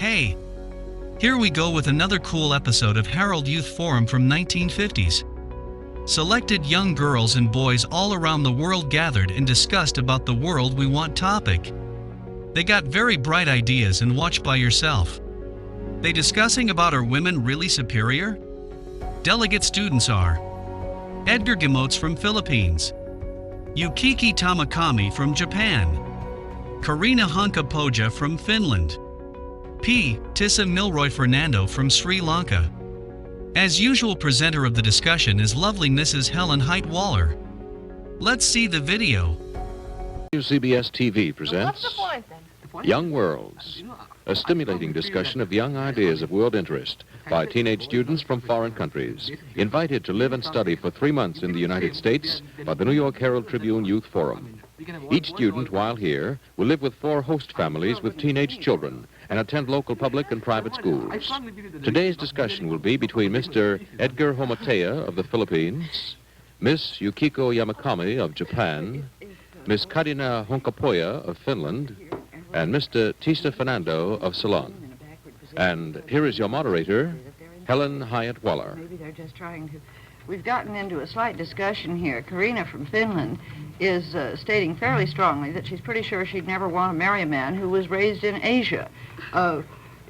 Hey! Here we go with another cool episode of Herald Youth Forum from 1950s. Selected young girls and boys all around the world gathered and discussed about the world we want topic. They got very bright ideas and watch by yourself. They discussing about are women really superior? Delegate students are Edgar Gimotes from Philippines, Yukiki Tamakami from Japan, Kaarina Honkapohja from Finland, Tissa Milroy Fernando from Sri Lanka. As usual, presenter of the discussion is lovely Mrs. Helen Height-Waller. Let's see the video. CBS TV presents What's the point then? Young Worlds, a stimulating discussion of young ideas of world interest by teenage students from foreign countries, invited to live and study for 3 months in the United States by the New York Herald Tribune Youth Forum. Each student, while here, will live with 4 host families with teenage children and attend local public and private schools. Today's discussion will be between Mr. Edgar Gimotes of the Philippines, Miss Yukiki Tamakami of Japan, Miss Kaarina Honkapohja of Finland, and Mr. Tissa Fernando of Ceylon. And here is your moderator, Helen Height-Waller. Maybe they're just trying to... We've gotten into a slight discussion here. Kaarina from Finland is stating fairly strongly that she's pretty sure she'd never want to marry a man who was raised in Asia.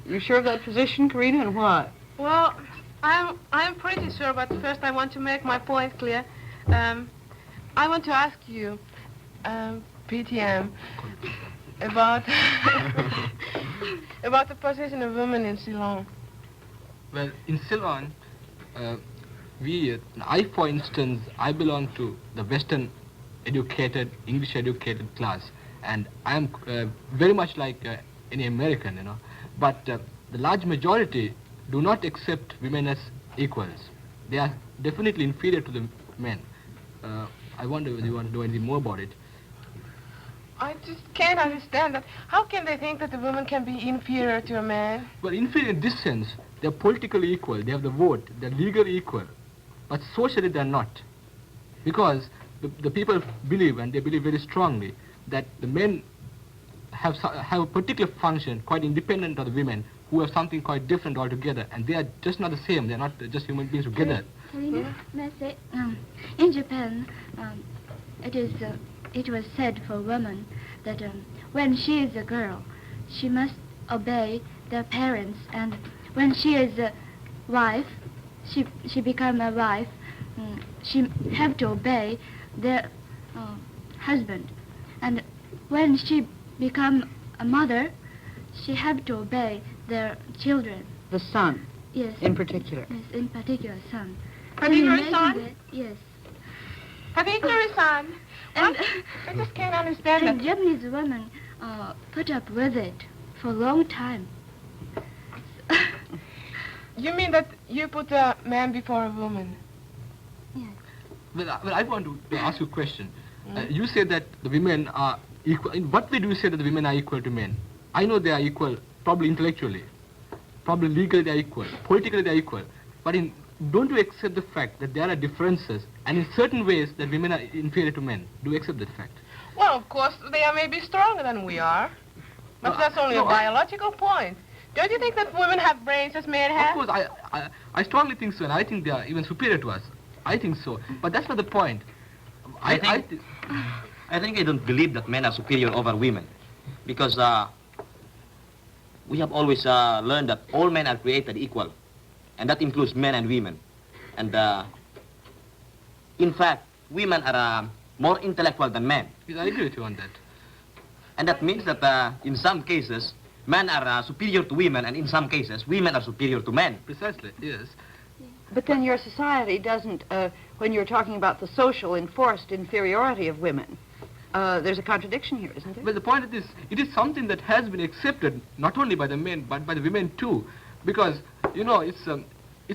You sure of that position, Kaarina, and why? Well, I'm pretty sure, but first I want to make my point clear. I want to ask you, PTM, about about the position of women in Ceylon. Well, in Ceylon, I, for instance, I belong to the Western educated, English educated class, and I am very much like any American, you know. But the large majority do not accept women as equals. They are definitely inferior to the men. I wonder whether you want to know anything more about it. I just can't understand that. How can they think that a woman can be inferior to a man? Well, inferior in this sense, they're politically equal, they have the vote, they're legally equal, but socially they're not. Because the people believe, and they believe very strongly, that the men have a particular function quite independent of the women, who have something quite different altogether, and they are just not the same, they're not just human beings together. Kaarina, may I say, in Japan, it was said for women that when she is a girl, she must obey their parents, and when she is a wife, she become a wife, she have to obey their husband, and when she become a mother, she have to obey their children. The son, Yes. in particular. Yes, in particular, son. Particular Can you son? imagine that? Yes. Particular son. And, I just can't understand and that. Japanese women put up with it for a long time. You mean that you put a man before a woman? Yes. Well, I want to ask you a question. You say that the women are equal. In what way do you say that the women are equal to men? I know they are equal, probably intellectually, probably legally they are equal, politically they are equal. But don't you accept the fact that there are differences, and in certain ways that women are inferior to men? Do you accept that fact? Well, of course, they are maybe stronger than we are. But that's only a biological point. Don't you think that women have brains as men have? Of course, I strongly think so, and I think they are even superior to us. I think so, but that's not the point. I think I don't believe that men are superior over women, because we have always learned that all men are created equal, and that includes men and women. And in fact, women are more intellectual than men. Yes, I agree with you on that. And that means that in some cases, men are superior to women, and in some cases, women are superior to men. Precisely, yes. But then your society doesn't, when you're talking about the social enforced inferiority of women, there's a contradiction here, isn't there? Well, the point is, it is something that has been accepted not only by the men, but by the women too. Because, you know, it's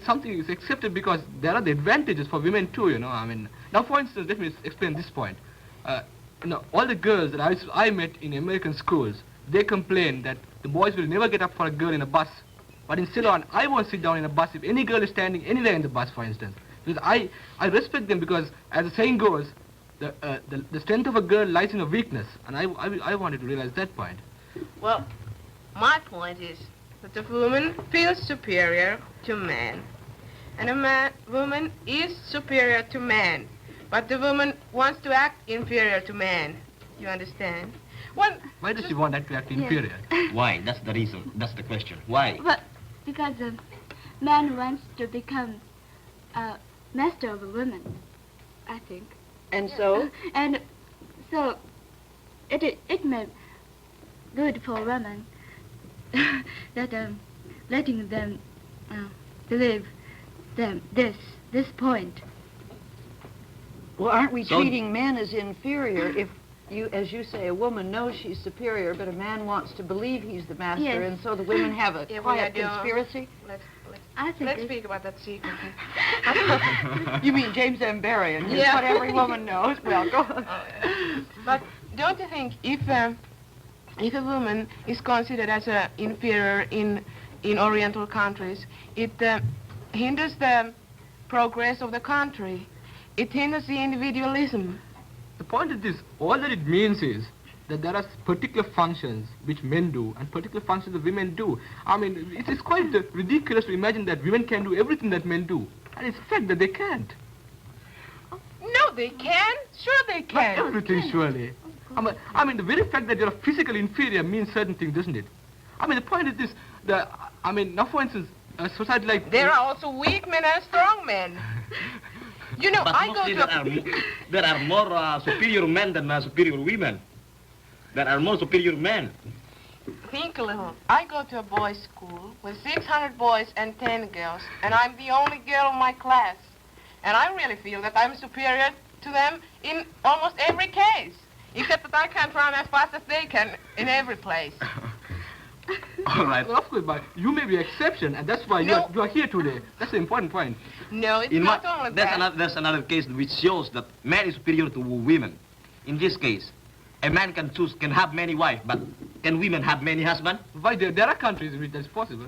something that's accepted because there are the advantages for women too, you know. I mean, now for instance, let me explain this point. You know, all the girls that I met in American schools, they complain that the boys will never get up for a girl in a bus. But in Ceylon, I won't sit down in a bus if any girl is standing anywhere in the bus, for instance. Because I respect them because, as the saying goes, the strength of a girl lies in her weakness. And I wanted to realize that point. Well, my point is that a woman feels superior to man. And woman is superior to man. But the woman wants to act inferior to man. You understand? Why does she want that to act inferior? Why? That's the reason. That's the question. Why? Well, because a man wants to become a master of a woman, I think. And so? And so it may good for women that letting them believe them this point. Well, aren't we treating men as inferior if you, as you say, a woman knows she's superior, but a man wants to believe he's the master, Yes. and so the women have a quiet do. conspiracy? Let's speak about that secretly. You mean James M. Barrie and Yeah. what every woman knows? Well, go on. But don't you think if a woman is considered as inferior in Oriental countries, it hinders the progress of the country. It hinders the individualism. The point is this, all that it means is that there are particular functions which men do and particular functions that women do. I mean, it is quite ridiculous to imagine that women can do everything that men do. And it's a fact that they can't. No, they can. Sure they Not can. everything, surely. I mean, the very fact that you're physically inferior means certain things, doesn't it? I mean, the point is this, now for instance, a society like... There are also weak men and strong men. You know, But I go mostly to... there are more superior men than superior women. There are more superior men. Think a little. I go to a boys' school with 600 boys and 10 girls, and I'm the only girl in my class. And I really feel that I'm superior to them in almost every case, except that I can't run as fast as they can in every place. All right. Well, of course, but you may be an exception, and that's why you are here today. That's the important point. No, it's not only that. There's another case which shows that man is superior to women. In this case, a man can have many wives, but can women have many husbands? Why, there are countries in which that's possible.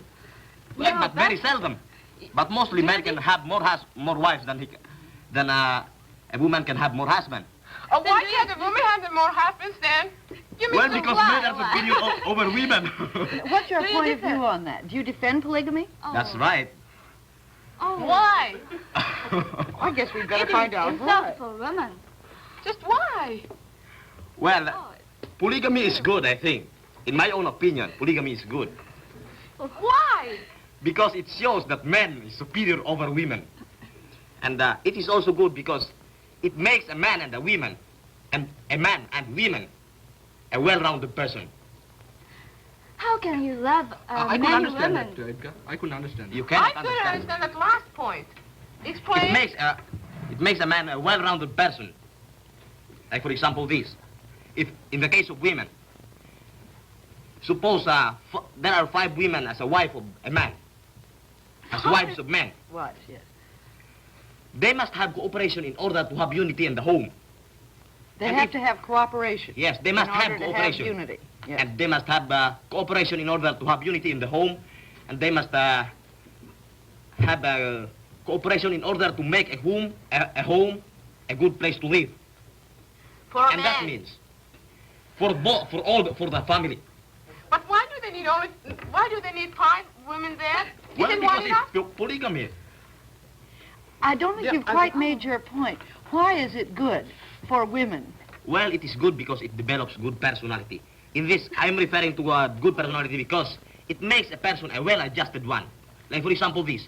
Well, but very seldom. But mostly men can have more wives than a woman can have more husbands. Oh, why can't a woman have more husbands then? You mean Well, because men are superior over women. What's your point of view on that? Do you defend polygamy? That's right. Oh. Why? I guess we'd better find out It's why. not for women. Just why? Well, polygamy is good, I think. In my own opinion, polygamy is good. Why? Because it shows that men is superior over women. And it is also good because it makes a man and a woman, and a man and women, a well-rounded person. How can you love I couldn't many understand women? that, Edgar. I couldn't understand that. You I cannot couldn't understand that last point. Explain. It makes a man a well-rounded person. Like, for example, this. If, in the case of women, suppose there are 5 women as a wife of a man, as wives of men. Wives, yes. They must have cooperation in order to have unity in the home. They And have if- to have cooperation. Yes, they must in have order cooperation. To have unity. Yes. And they must have cooperation in order to have unity in the home. And they must have cooperation in order to make a home a good place to live. For a And man. that means for the family. But why do they need 5 women there? Well, Isn't because one enough? it's polygamy. I don't think you've quite made your point. Why is it good for women? Well, it is good because it develops good personality. In this, I'm referring to a good personality because it makes a person a well-adjusted one. Like, for example, this.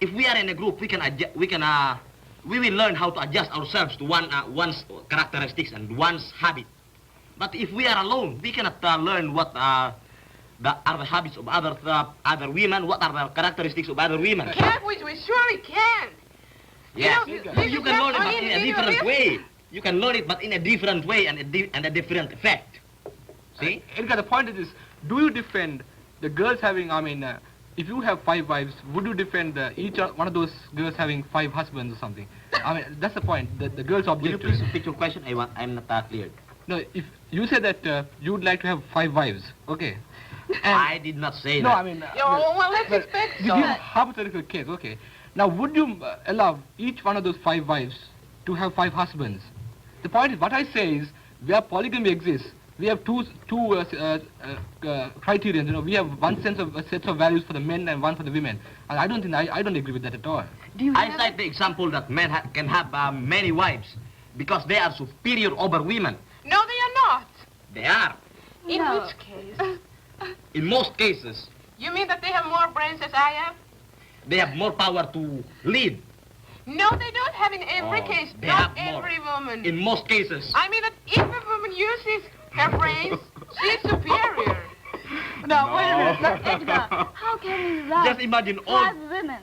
If we are in a group, we will learn how to adjust ourselves to one's characteristics and one's habit. But if we are alone, we cannot learn what are the habits of other women, what are the characteristics of other women. Can't we? We surely can. Yes, You know, you this can is learn it, not but in a only different way. You can learn it, but in a different way and a different effect. See? Edgar, the point is this, do you defend the girls having, if you have 5 wives, would you defend each one of those girls having 5 husbands or something? I mean, that's the point, the girls Will you object to please it. repeat your question? I'm not clear. No, if you say that you would like to have 5 wives, okay. I did not say No, that. I mean... Well, let's expect Give so. you a hypothetical case, okay. Now, would you allow each one of those 5 wives to have 5 husbands? The point is, what I say is, where polygamy exists, we have two criterion. You know, we have one sets of values for the men and one for the women. And I don't agree with that at all. I cite the example that men can have many wives because they are superior over women. No, they are not. They are. In No. which case? In most cases, You mean that they have more brains as I have? they have more power to lead. No, they don't have in every Oh, case. they Not have more. every woman. In most cases. I mean that if a woman uses her brains, she's superior. No, wait a minute. Look, Edgar, how can you love Just imagine all... 5 women?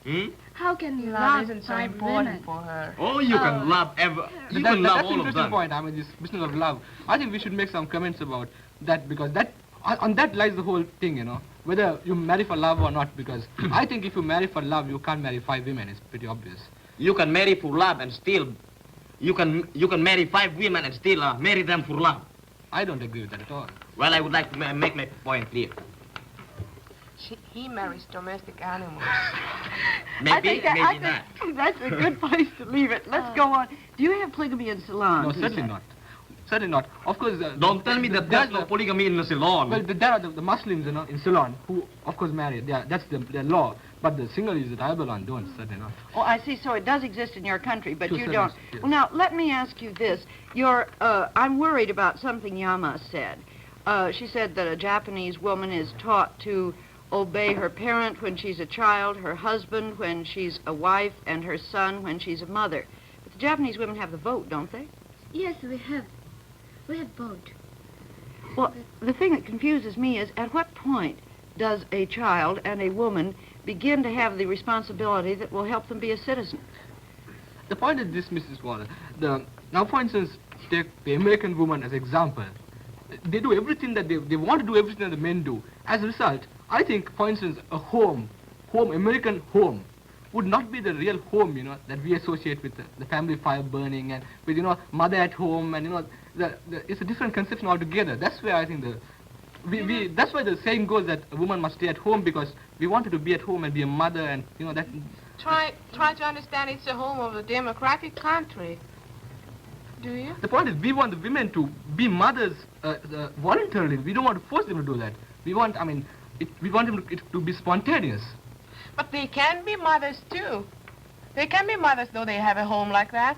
Hmm? How can you Love love isn't so 5 important women? for her. Oh, you can love you can love That's an all of interesting them. point. I mean, this business of love. I think we should make some comments about that because on that lies the whole thing, you know. Whether you marry for love or not, because I think if you marry for love, you can't marry 5 women. It's pretty obvious. You can marry for love and still... You can marry 5 women and still marry them for love. I don't agree with that at all. Well, I would like to make my point clear. He marries domestic animals. Maybe, maybe not. That's a good place to leave it. Let's go on. Do you have polygamy in Ceylon? No, certainly not. Certainly not. Of course... Don't tell me that there's no polygamy in Ceylon. Well, there are the Muslims, you know, in Ceylon who, of course, marry. That's their law. But the Sinhalese that I belong don't, certainly not. Oh, I see. So it does exist in your country, but To you some don't. extent, yes. Well, now, let me ask you this. I'm worried about something Yama said. She said that a Japanese woman is taught to obey her parent when she's a child, her husband when she's a wife, and her son when she's a mother. But the Japanese women have the vote, don't they? Yes, we have. We have both. Well, the thing that confuses me is at what point does a child and a woman begin to have the responsibility that will help them be a citizen? The point is this, Mrs. Waller. Now, for instance, take the American woman as example. They do everything that they want to do everything that the men do. As a result, I think, for instance, a American home, would not be the real home, you know, that we associate with the family fire burning and with, you know, mother at home and, you know, it's a different conception altogether. That's where I think that's why the saying goes that a woman must stay at home because we wanted to be at home and be a mother and, you know, that... Try to understand it's the home of a democratic country. Do you? The point is we want the women to be mothers voluntarily. We don't want to force them to do that. We want, we want them to be spontaneous. But they can be mothers too. They can be mothers though they have a home like that.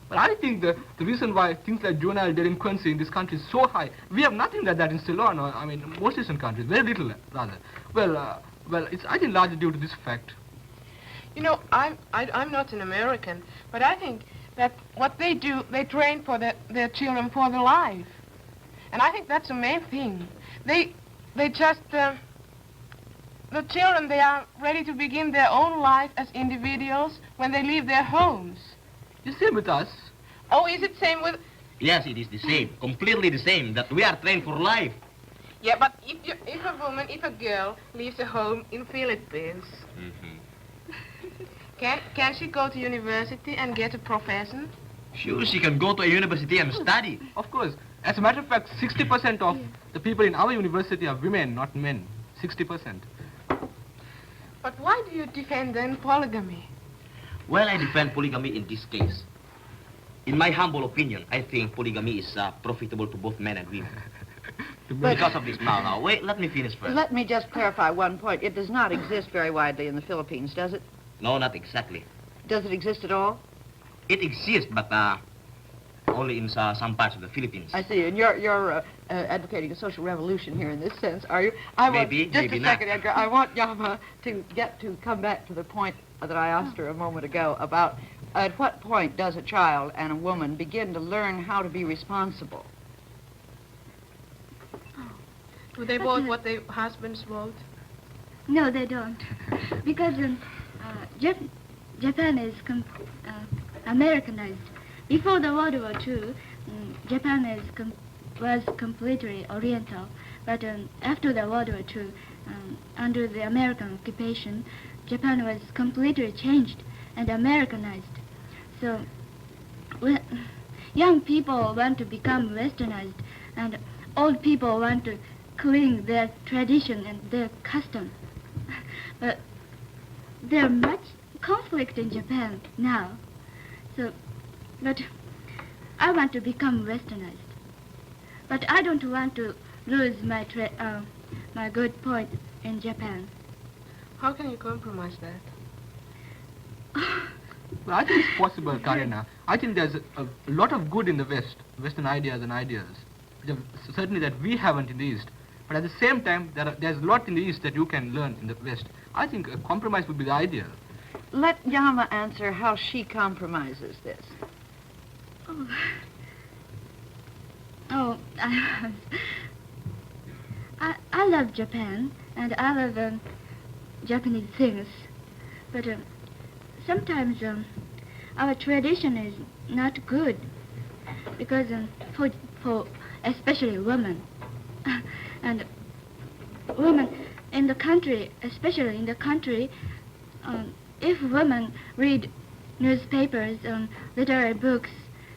But I think the reason why things like juvenile delinquency in this country is so high, we have nothing like that in Ceylon or, most Eastern countries, very little rather. Well, it's, I think, largely due to this fact. You know, I'm not an American, but I think that what they do, they train for their children for their life. And I think that's the main thing. They just... The children, they are ready to begin their own life as individuals when they leave their homes. The same with us. Oh, is it same with... Yes, it is the same. Completely the same. That we are trained for life. Yeah, but if a girl leaves a home in Philippines, can she go to university and get a profession? Sure, she can go to a university and study. Of course. As a matter of fact, 60% of the people in our university are women, not men. 60%. But why do you defend then polygamy? Well, I defend polygamy in this case. In my humble opinion, I think polygamy is profitable to both men and women. Because of this. Now, wait, let me finish first. Let me just clarify one point. It does not exist very widely in the Philippines, does it? No, not exactly. Does it exist at all? It exists, but only in some parts of the Philippines. I see. And you're advocating a social revolution here in this sense, are you? Maybe, just maybe a not. second, Edgar. I want Yama to come back to the point that I asked her a moment ago about at what point does a child and a woman begin to learn how to be responsible? Do they vote what their husbands vote? No, they don't. Because Japan is Americanized. Before the World War II, Japan was completely Oriental. But after the World War II, under the American occupation, Japan was completely changed and Americanized. So young people want to become westernized, and old people want to cling their tradition and their custom. But there's much conflict in Japan now. So, but I want to become westernized. But I don't want to lose my my good point in Japan. How can you compromise that? Well, I think it's possible, Kaarina. I think there's a lot of good in the West, Western ideas and ideas. Certainly that we haven't in the East. But at the same time, there's a lot in the East that you can learn in the West. I think a compromise would be the ideal. Let Yama answer how she compromises this. Oh, I love Japan, and I love Japanese things. But sometimes our tradition is not good, because for especially women, and women in the country, especially in the country, if women read newspapers and literary books,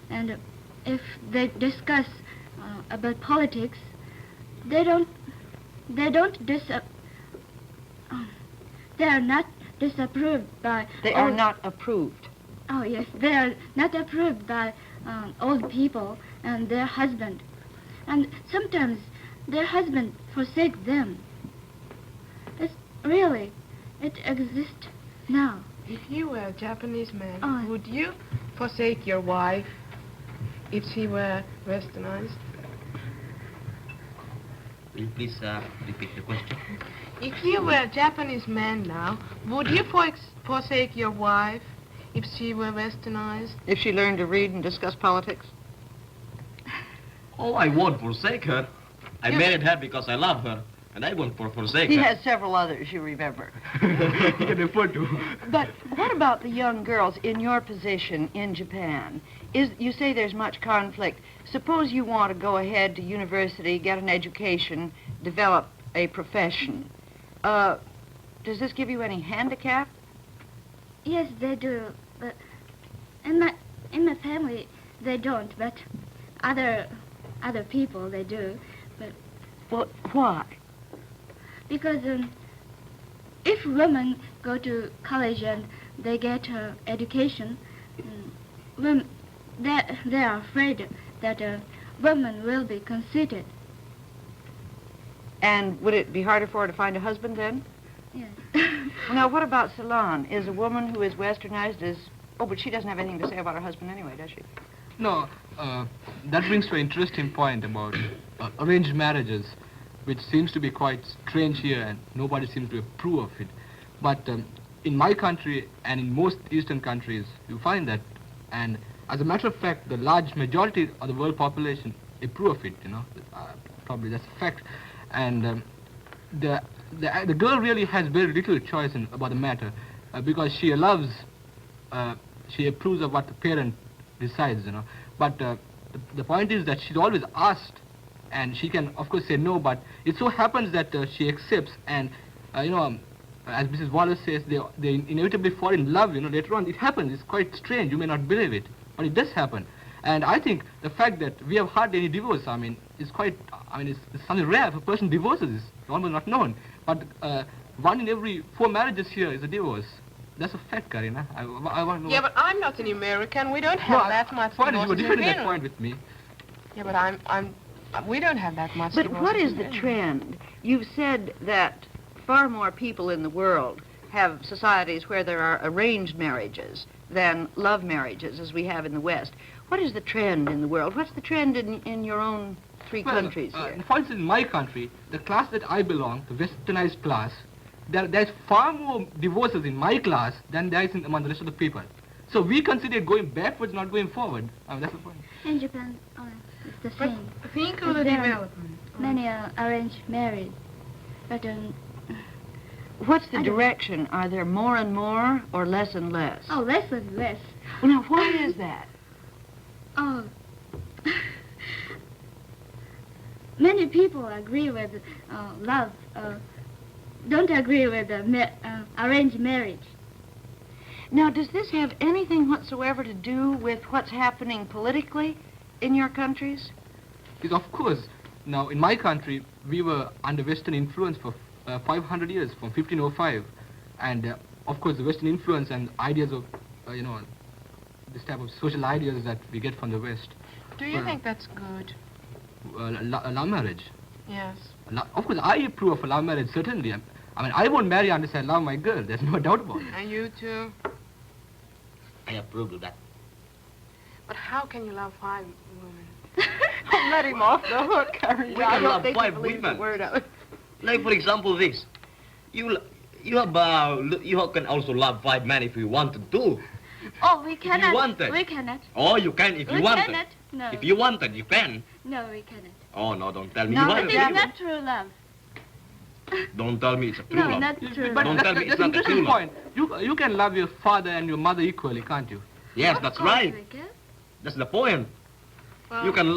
and if they discuss about politics, they are not disapproved by. They are not approved. Oh yes, they are not approved by old people and their husband, and sometimes their husband forsake them. It exists now. If you were a Japanese man, Oh. would you forsake your wife if she were westernized? Will you please repeat the question? If you were a Japanese man now, would you forsake your wife if she were westernized? If she learned to read and discuss politics? Oh, I won't forsake her. I You- married her because I love her, and I won't forsake He her. has several others, you remember. You can afford to. But what about the young girls in your position in Japan? You say there's much conflict. Suppose you want to go ahead to university, get an education, develop a profession. Does this give you any handicap? Yes, they do. But in my family, they don't. But other people, they do. But Well, why? because if women go to college and they get education, they are afraid that women will be conceited. And would it be harder for her to find a husband then? Yes. Now, what about Ceylon? Is a woman who is westernized Oh, but she doesn't have anything to say about her husband anyway, does she? No, that brings to an interesting point about arranged marriages, which seems to be quite strange here, and nobody seems to approve of it. But in my country and in most Eastern countries, you find that, and as a matter of fact, the large majority of the world population approve of it. Probably that's a fact. And the girl really has very little choice about the matter, because she allows, she approves of what the parent decides. But the point is that she's always asked, and she can of course say no, but it so happens that she accepts, and as Mrs. Wallace says, they inevitably fall in love. Later on it happens. It's quite strange. You may not believe it, but it does happen. And I think the fact that we have hardly any divorce, is quite, it's something rare. If a person divorces, it's almost not known. But 1 in every 4 marriages here is a divorce. That's a fact, Kaarina. I want to know. Yeah, but I'm not an American. We don't have that much Point is, you were divorces in defending that Finland. point with me. Yeah, but we don't have that much But divorces what is in the Finland. trend? You've said that far more people in the world have societies where there are arranged marriages than love marriages, as we have in the West. What is the trend in the world? What's the trend in your own 3 countries here? For instance, in my country, the class that I belong, the westernized class, there's far more divorces in my class than there is among the rest of the people. So we consider going backwards, not going forward. That's the point. In Japan, it's the But same. think of the There are development. Many arranged marriage, but What's the I don't- direction? Are there more and more or less and less? less and less. Well, now, why is that? Oh, many people agree with love, don't agree with arranged marriage. Now, does this have anything whatsoever to do with what's happening politically in your countries? Yes, of course. Now, in my country, we were under Western influence for 500 years, from 1505. And, of course, the Western influence and ideas of, this type of social ideas that we get from the West. Do you think that's good? love marriage. Yes. Of course, I approve of love marriage, certainly. I mean, I won't marry unless I love my girl. There's no doubt about it. And you too. I approve of that. But how can you love 5 women? Don't let him off the hook, Kaarina. We I can don't love think 5 he believes women. a word of it. Like, for example, this. You can also love 5 men if you wanted to. Oh, we cannot. wanted. We cannot. Oh, you can if you We wanted. cannot. No. If you wanted, you can. No, we cannot. Oh, no, don't tell me. No, You It wanted is to. not true love. Don't tell me it's a true No, love. not true But love. Don't tell me that's it's an not a interesting true love. point. You can love your father and your mother equally, can't you? Yes, Of that's course right. we can. That's the point. Well, You can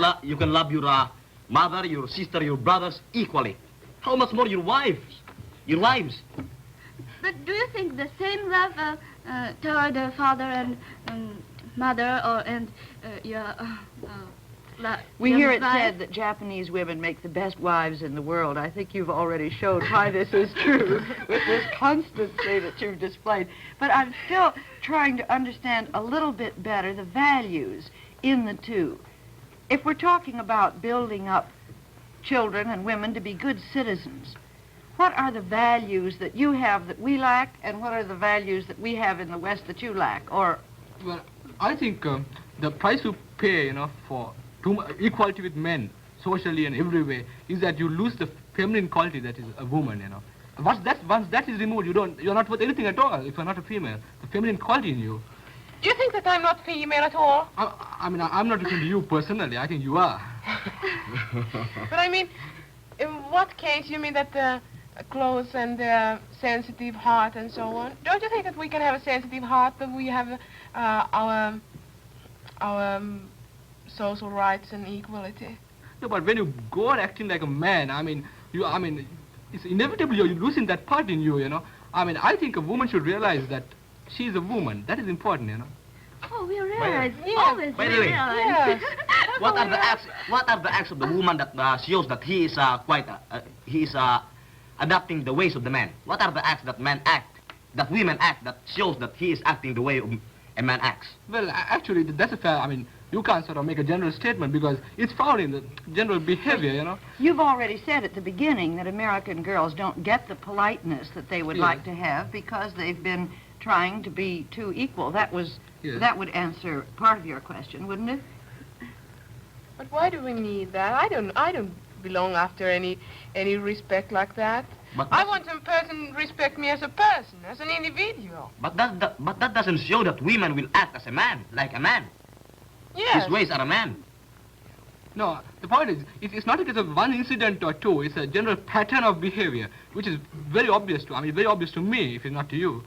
love your mother, your sister, your brothers equally. How much more your wives? Your wives. But do you think the same love toward the father and mother your We your hear it wife? said that Japanese women make the best wives in the world. I think you've already showed why this is true with this constancy that you've displayed. But I'm still trying to understand a little bit better the values in the two. If we're talking about building up children and women to be good citizens, what are the values that you have that we lack, and what are the values that we have in the West that you lack? Or Well, I think the price you pay, for equality with men, socially and every way, is that you lose the feminine quality that is a woman. Once that is removed, you're not worth anything at all if you're not a female. The feminine quality in you. do you think that I'm not female at all? I mean, I'm not looking to you personally. I think you are. But I mean, in what case you mean that the clothes and the sensitive heart and so on? Don't you think that we can have a sensitive heart, but we have our social rights and equality? No, but when you go on acting like a man, it's inevitable you're losing that part in you. I think a woman should realize that she's a woman. That is important. Oh, we realize. Yeah. Always By we the way, realize. Yes. What are the acts of the woman that shows that he is adapting the ways of the man? What are the acts that women act, that shows that he is acting the way a man acts? Well, actually, that's a fair. You can't sort of make a general statement because it's found in the general behavior. you've already said at the beginning that American girls don't get the politeness that they would Yeah. like to have because they've been trying to be too equal. That would answer part of your question, wouldn't it? But why do we need that? I don't belong after any respect like that. But I want some person to respect me as a person, as an individual. But that doesn't show that women will act as a man, like a man. Yes. His ways are a man. No, the point is, it's not because of one incident or two. It's a general pattern of behavior, which is very obvious to me, if it's not to you.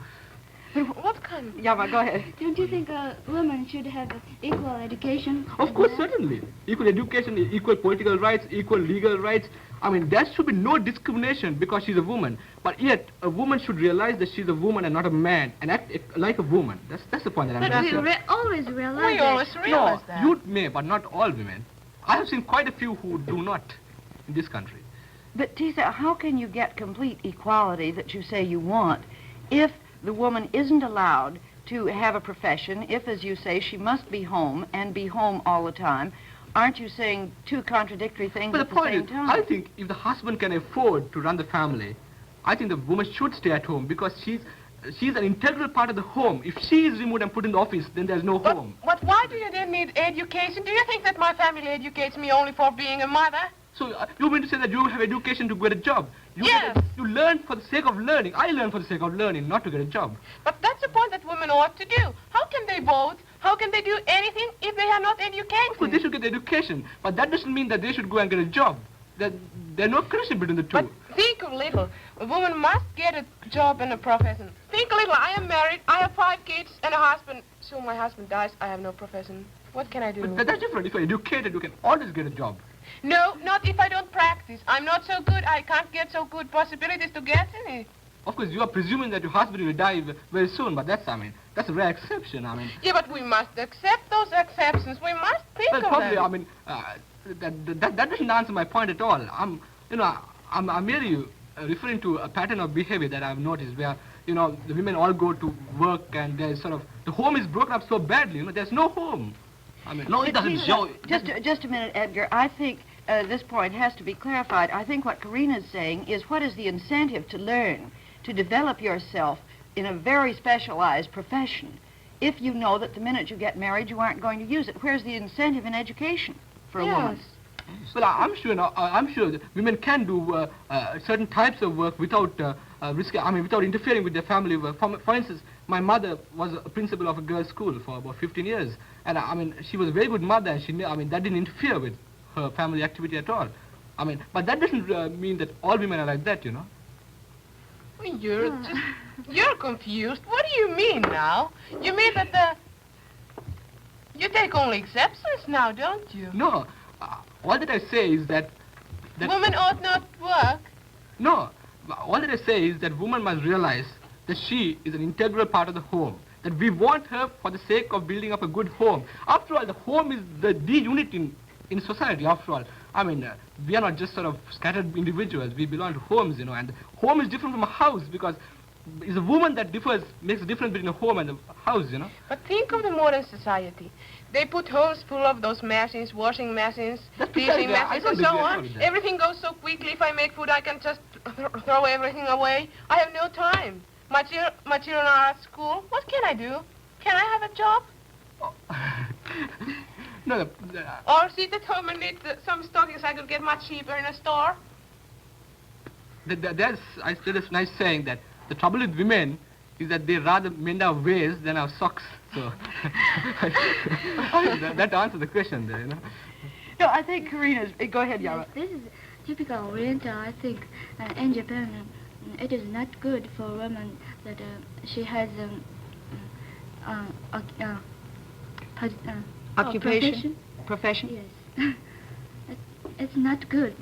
What kind of... Yama, go ahead. Don't you think a woman should have equal education? Of course, certainly. Equal education, equal political rights, equal legal rights. There should be no discrimination because she's a woman. But yet, a woman should realize that she's a woman and not a man, and act like a woman. That's the point that I'm But trying we to say. always realize We that. always realize No, that. you may, but not all women. I have seen quite a few who do not in this country. But Tissa, how can you get complete equality that you say you want if the woman isn't allowed to have a profession, if, as you say, she must be home and be home all the time? Aren't you saying two contradictory things But at the the point same is, time? I think if the husband can afford to run the family, I think the woman should stay at home because she's an integral part of the home. If she is removed and put in the office, then there's no home. But why do you then need education? Do you think that my family educates me only for being a mother? So you mean to say that you have education to get a job? Yes. You learn for the sake of learning. I learn for the sake of learning, not to get a job. But that's the point that women ought to do. How can they vote? How can they do anything if they are not educated? Of course, they should get education, but that doesn't mean that they should go and get a job. There's no connection between the two. But think a little. A woman must get a job and a profession. Think a little. I am married. I have 5 kids and a husband. So my husband dies. I have no profession. What can I do? But that's different. If you're educated, you can always get a job. No, not if I don't practice. I'm not so good. I can't get so good possibilities to get any. Of course, you are presuming that your husband will die very soon, but that's a rare exception. Yeah, but we must accept those exceptions. We must think Well, of probably, them. that doesn't answer my point at all. I'm merely referring to a pattern of behavior that I've noticed where, the women all go to work and there's the home is broken up so badly, there's no home. No, it doesn't show. Just a minute, Edgar. I think this point has to be clarified. I think what Kaarina is saying is, what is the incentive to learn, to develop yourself in a very specialized profession, if you know that the minute you get married you aren't going to use it? Where's the incentive in education for a woman? Well, I'm sure that women can do certain types of work without without interfering with their family work. For instance, my mother was a principal of a girls' school for about 15 years, and she was a very good mother, and that didn't interfere with her family activity at all. But that doesn't mean that all women are like that, you know. You're confused. What do you mean now? You mean that you take only exceptions now, don't you? No. All that I say is that women ought not work. No. All that I say is that woman must realize that she is an integral part of the home. That we want her for the sake of building up a good home. After all, the home is the unit in society, after all. We are not just sort of scattered individuals. We belong to homes, you know, and home is different from a house, because it's a woman that makes a difference between a home and a house, you know. But think of the modern society. They put homes full of those machines, washing machines, dishing machines, and so on. Everything goes so quickly. If I make food, I can just throw everything away. I have no time. My children are at school. What can I do? Can I have a job? No. Or sit at home and knit some stockings I could get much cheaper in a store? There's a nice saying that the trouble with women is that they rather mend our ways than our socks. So that answers the question there, you know. No, I think Kaarina's... Go ahead, Yara. Yes, this is typical Oriental, I think. In Japan, it is not good for a woman that she has occupation? Profession? Yes. It's not good.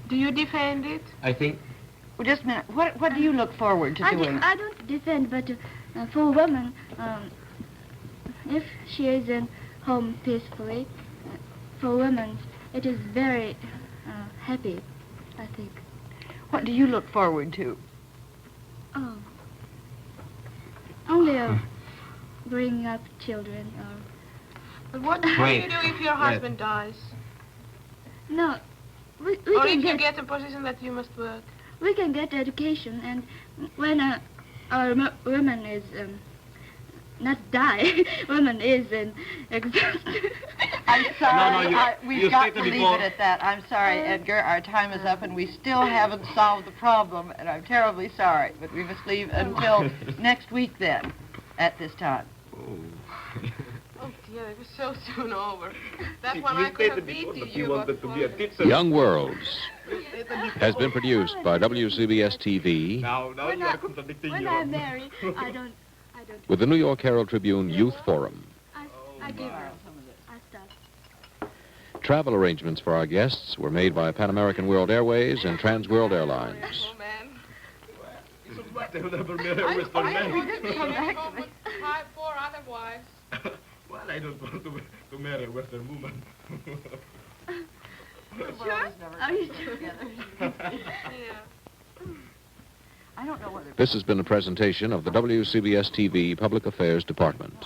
Do you defend it? I think... Well, just a minute. What do you look forward to doing? I don't defend, but for a woman, if she is at home peacefully, for a woman, it is very happy, I think. What do you look forward to? Oh, only bringing up children, or... But what do you do if your husband dies? No, we or can if you get a position that you must work? We can get education, and when our woman is not die, woman is exhausted. I'm sorry. No, we've got to leave it at that. I'm sorry, Edgar. Our time is up, and we still haven't solved the problem, and I'm terribly sorry. But we must leave until next week then, at this time. Oh dear, it was so soon over. That's when I could have beat you. wanted to be a Tissa. Young Worlds has been produced by WCBS TV. Now you are contradicting when I'm married, I don't. With the New York Herald Tribune Youth Forum. I give her some of this. I stop. Travel arrangements for our guests were made by Pan American World Airways and Trans World Airlines. Oh, man. They would never marry a Western man. Come back to me. 4 other wives. Well, I don't want to marry a Western woman. Sure? Are you sure? Yeah. I don't know whether... This has been a presentation of the WCBS TV Public Affairs Department.